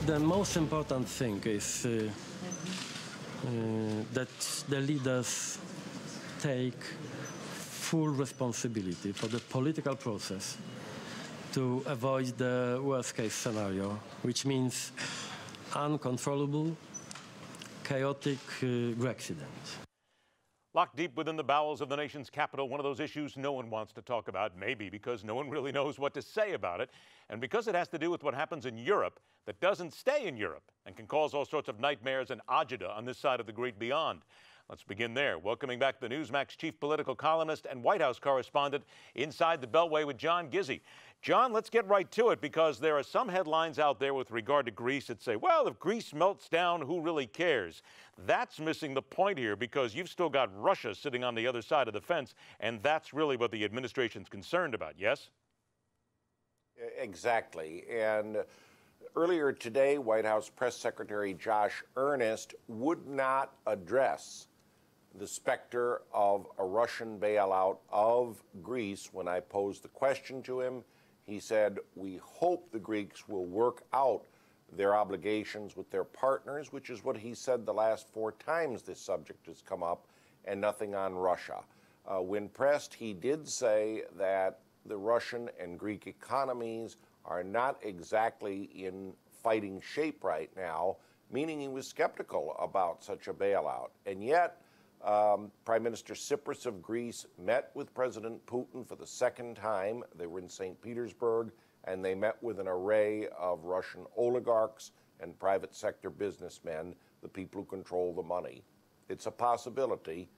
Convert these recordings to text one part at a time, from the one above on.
The most important thing is that the leaders take full responsibility for the political process to avoid the worst-case scenario, which means uncontrollable, chaotic accident. Locked deep within the bowels of the nation's capital, one of those issues no one wants to talk about, maybe because no one really knows what to say about it, and because it has to do with what happens in Europe that doesn't stay in Europe and can cause all sorts of nightmares and agita on this side of the great beyond. Let's begin there. Welcoming back the Newsmax chief political columnist and White House correspondent inside the Beltway with John Gizzi. John, let's get right to it, because there are some headlines out there with regard to Greece that say, well, if Greece melts down, who really cares? That's missing the point here, because you've still got Russia sitting on the other side of the fence, and that's really what the administration's concerned about, yes? Exactly. And earlier today, White House Press Secretary Josh Earnest would not address the specter of a Russian bailout of Greece. When I posed the question to him, he said, we hope the Greeks will work out their obligations with their partners, which is what he said the last 4 times this subject has come up, and nothing on Russia. When pressed, he did say that the Russian and Greek economies are not exactly in fighting shape right now, meaning he was skeptical about such a bailout. And yet, Prime Minister Tsipras of Greece met with President Putin for the 2nd time. They were in St. Petersburg, and they met with an array of Russian oligarchs and private sector businessmen, the people who control the money. It's a possibility.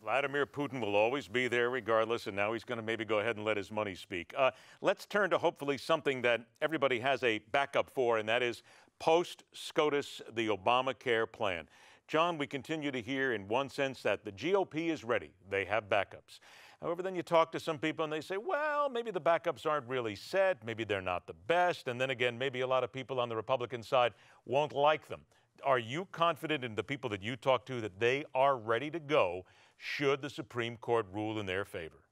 Vladimir Putin will always be there regardless, and now he's going to maybe go ahead and let his money speak. Let's turn to hopefully something that everybody has a backup for, and that is post-SCOTUS, the Obamacare plan. John, we continue to hear in one sense that the GOP is ready. They have backups. However, then you talk to some people and they say, well, maybe the backups aren't really set. Maybe they're not the best. And then again, maybe a lot of people on the Republican side won't like them. Are you confident in the people that you talk to that they are ready to go should the Supreme Court rule in their favor?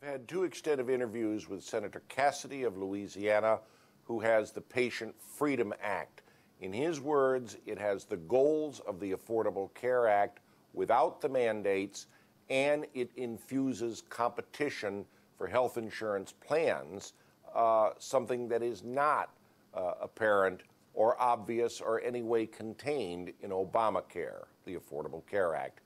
I've had 2 extensive interviews with Senator Cassidy of Louisiana, who has the Patient Freedom Act. In his words, it has the goals of the Affordable Care Act without the mandates, and it infuses competition for health insurance plans, something that is not apparent or obvious or any way contained in Obamacare, the Affordable Care Act.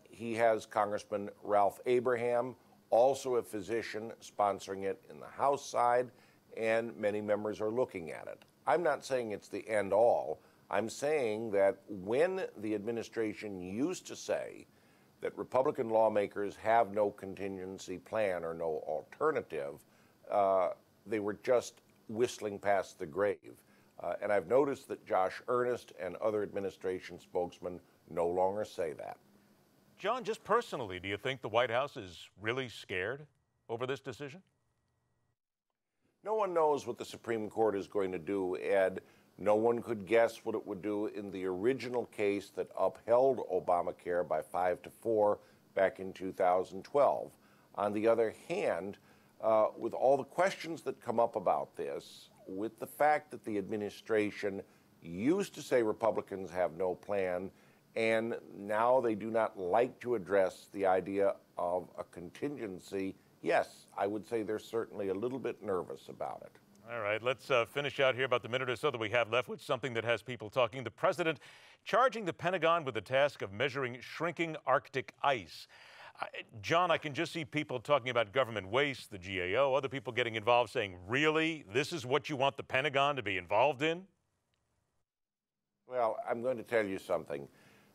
He has Congressman Ralph Abraham, also a physician, sponsoring it in the House side, and many members are looking at it. I'm not saying it's the end all. I'm saying that when the administration used to say that Republican lawmakers have no contingency plan or no alternative, they were just whistling past the grave. And I've noticed that Josh Earnest and other administration spokesmen no longer say that. John, just personally, do you think the White House is really scared over this decision? No one knows what the Supreme Court is going to do, Ed. No one could guess what it would do in the original case that upheld Obamacare by 5-4 back in 2012. On the other hand, with all the questions that come up about this, with the fact that the administration used to say Republicans have no plan, and now they do not like to address the idea of a contingency, yes, I would say they're certainly a little bit nervous about it. All right, let's finish out here about the minute or so that we have left with something that has people talking. The president charging the Pentagon with the task of measuring shrinking Arctic ice. John, I can just see people talking about government waste, the GAO, other people getting involved saying, really, this is what you want the Pentagon to be involved in? Well, I'm going to tell you something.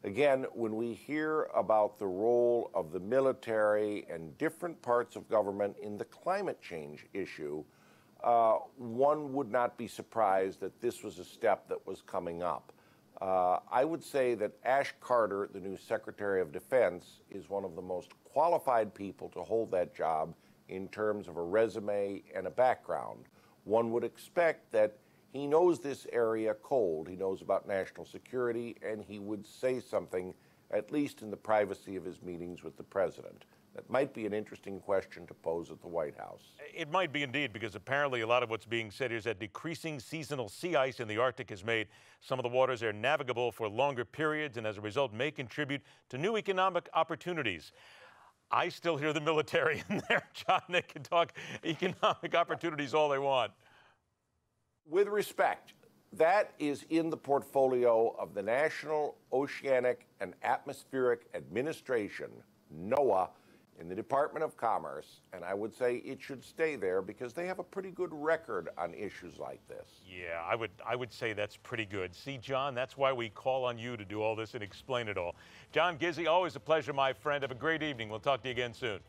Again, when we hear about the role of the military and different parts of government in the climate change issue, one would not be surprised that this was a step that was coming up. I would say that Ash Carter, the new Secretary of Defense, is one of the most qualified people to hold that job in terms of a resume and a background. One would expect that he knows this area cold. He knows about national security, and he would say something at least in the privacy of his meetings with the president? That might be an interesting question to pose at the White House. It might be indeed, because apparently a lot of what's being said is that decreasing seasonal sea ice in the Arctic has made some of the waters there navigable for longer periods, and as a result may contribute to new economic opportunities. I still hear the military in there, John. They can talk economic opportunities all they want. With respect, that is in the portfolio of the National Oceanic and Atmospheric Administration, NOAA, in the Department of Commerce, and I would say it should stay there because they have a pretty good record on issues like this. Yeah, I would say that's pretty good. See, John, that's why we call on you to do all this and explain it all. John Gizzi, always a pleasure, my friend. Have a great evening. We'll talk to you again soon.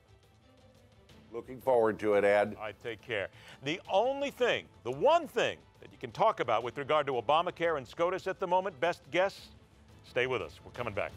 Looking forward to it, Ed. All right, take care. The only thing, the one thing that you can talk about with regard to Obamacare and SCOTUS at the moment, best guess, stay with us. We're coming back.